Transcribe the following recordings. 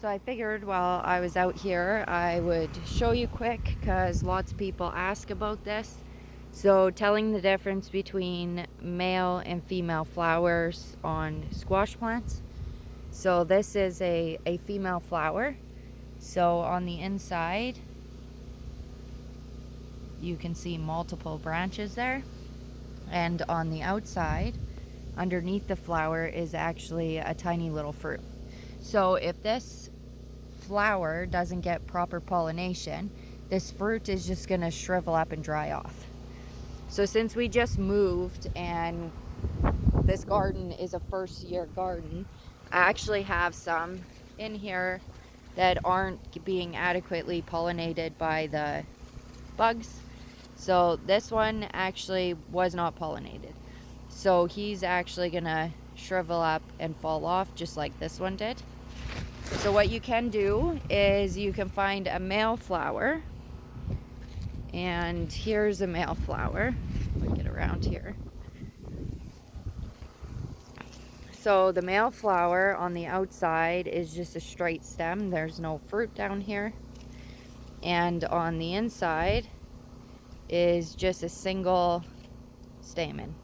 So I figured while I was out here, I would show you quick because lots of people ask about this. So telling the difference between male and female flowers on squash plants. So this is a female flower. So on the inside, you can see multiple branches there. And on the outside, underneath the flower is actually a tiny little fruit. So if this flower doesn't get proper pollination, this fruit is just going to shrivel up and dry off. So since we just moved and this garden is a first year garden, I actually have some in here that aren't being adequately pollinated by the bugs. So this one actually was not pollinated. So he's actually gonna shrivel up and fall off just like this one did. So what you can do is you can find a male flower, and here's a male flower. Let me get around here. So the male flower on the outside is just a straight stem. There's no fruit down here. And on the inside is just a single stamen.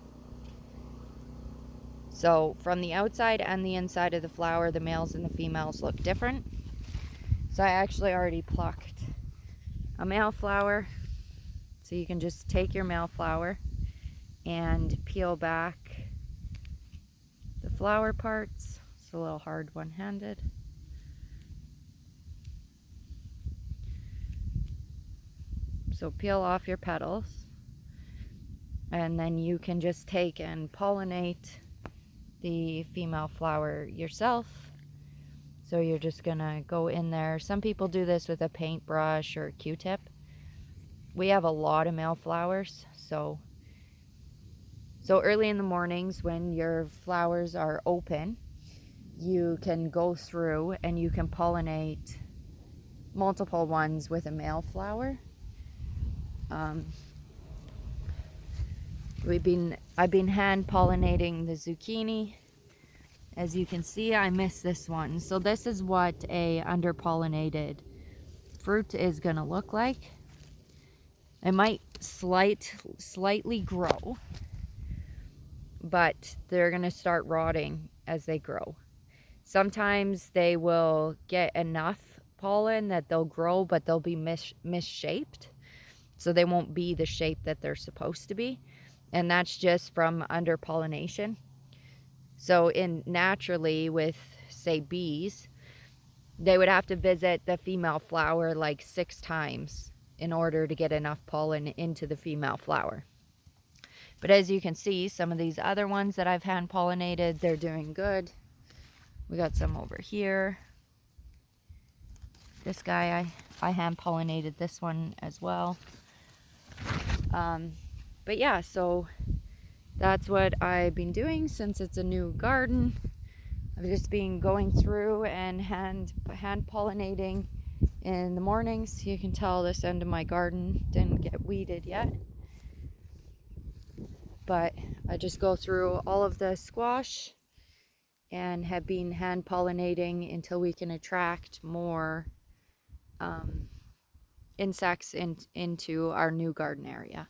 So from the outside and the inside of the flower, the males and the females look different. So I actually already plucked a male flower. So you can just take your male flower and peel back the flower parts. It's a little hard one-handed. So peel off your petals, and then you can just take and pollinate the female flower yourself. So you're just gonna go in there. Some people do this with a paintbrush or a Q-tip. We have a lot of male flowers, so early in the mornings when your flowers are open, you can go through and you can pollinate multiple ones with a male flower. I've been hand pollinating the zucchini. As you can see, I missed this one. So this is what a under pollinated fruit is gonna look like. It might slightly grow, but they're gonna start rotting as they grow. Sometimes they will get enough pollen that they'll grow, but they'll be misshaped. So they won't be the shape that they're supposed to be. And that's just from under pollination. So naturally with, say, bees, they would have to visit the female flower like 6 times in order to get enough pollen into the female flower. But as you can see, some of these other ones that I've hand pollinated, they're doing good. We got some over here. This guy, I hand pollinated this one as well. But yeah, so that's what I've been doing since it's a new garden. I've just been going through and hand pollinating in the mornings. You can tell this end of my garden didn't get weeded yet. But I just go through all of the squash and have been hand pollinating until we can attract more insects into our new garden area.